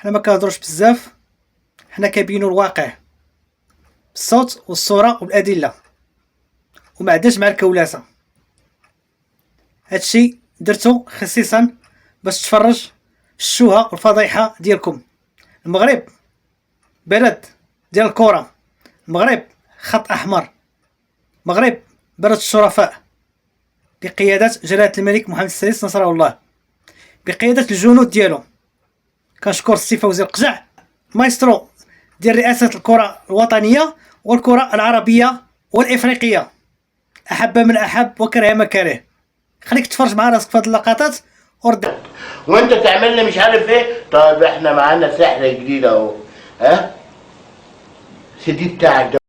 حنا ما كنهضروش بزاف، حنا كنبينوا الواقع بالصوت والصوره والادله، وما عداش مع الكولاسه. هادشي درتو خصيصا باش تفرج الشوهه والفضيحه ديالكم. المغرب بلد ديال الكره، المغرب خط احمر، المغرب بلد الشرفاء بقياده جلاله الملك محمد السادس نصره الله، بقياده الجنود ديالو. كنشكر السي فوزي القجع مايسترو ديال رئاسه الكره الوطنيه والكره العربيه والافريقيه، احب من احب وكره من كره. خليك تفرج مع راسك في هاد اللقطات ورد. وانت تعمل لي مش عارف ايه. طيب احنا معانا سحر جديد اهو، ها سيدي بتاعك ده.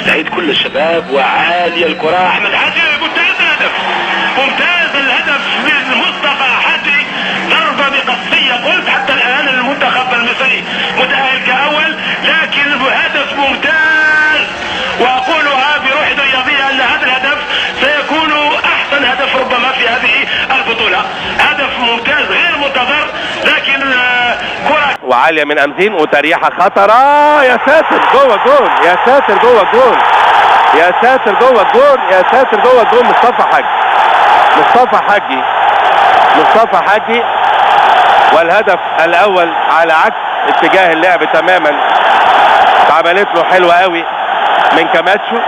سعيد كل الشباب وعالي الكرة. احمد حاجي ممتاز الهدف، ممتاز الهدف من مصطفى حاجي، ضربة بقصية. قلت حتى الان المنتخب المصري متأهل كأول، لكن هدف ممتاز، واقولها بروح رياضية ان هذا الهدف سيكون احسن هدف ربما في هذه البطولة. هدف ممتاز غير منتظر، لكن كرة وعالية من أمزين وتريحة خطرة. يا ساتر جوه الجول، يا ساتر جوه الجول، يا ساتر جوه الجول، يا ساتر جوه الجول. مصطفى حجي، مصطفى حجي، مصطفى حجي. والهدف الأول على عكس اتجاه اللعب تماما، عملت له حلوة قوي من كاماتشو،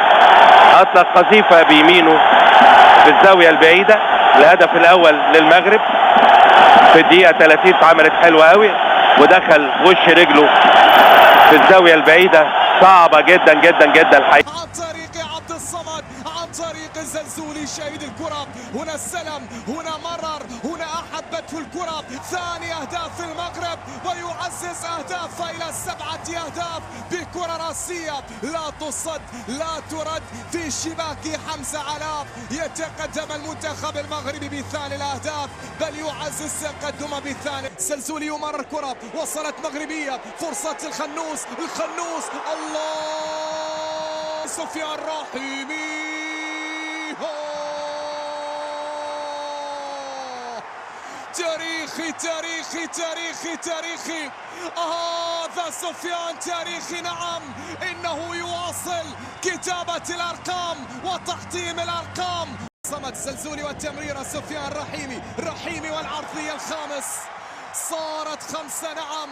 أطلق قذيفة بيمينه في الزاوية البعيدة. الهدف الأول للمغرب في الدقيقة 30 عملت حلوة قوي، ودخل وش رجله في الزاوية البعيدة. صعبة جدا جدا جدا الحقيقة. عن طريق عبد الصمد، عن طريق الزلزولي شاهد الكرة. هنا السلم، هنا مرر، هنا أحبته الكرة. ثاني أهداف المغرب، ويعزز أهداف إلى 7 أهداف بكرة راسية لا تصد لا ترد في شباك حمزة علاء. يتقدم المنتخب المغربي بثاني الأهداف، بل يعزز تقدمه بالثاني. الزلزولي يمرر كرة، وصلت مغربية، فرصة الخنوس، الخنوس، الله، سفيان الرحيمي. تاريخي تاريخي تاريخي تاريخي، هذا سفيان تاريخي. نعم، إنه يواصل كتابة الأرقام وتحطيم الأرقام. صمد الزلزولي والتمريرة سفيان الرحيمي، رحيمي والعرضية الخامس. صارت 5. نعم،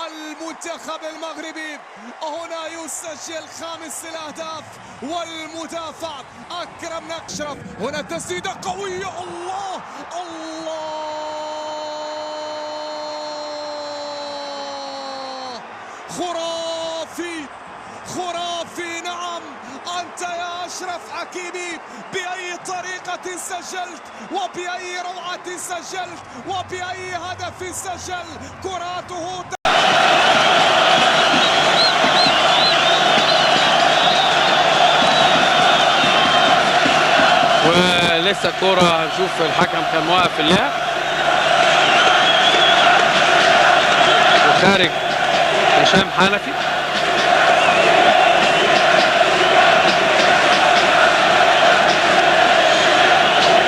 المنتخب المغربي هنا يسجل 5 الأهداف، والمدافع أكرم أشرف. هنا تسديدة قوية، الله الله، خرافي خرافي. نعم، أنت يا أشرف حكيمي بأي طريقة سجلت، وبأي روعة سجلت، وبأي هدف سجل. كراته ولسه الكرة هنشوف الحكم كان موقف اللعب وخارج هشام حنفي.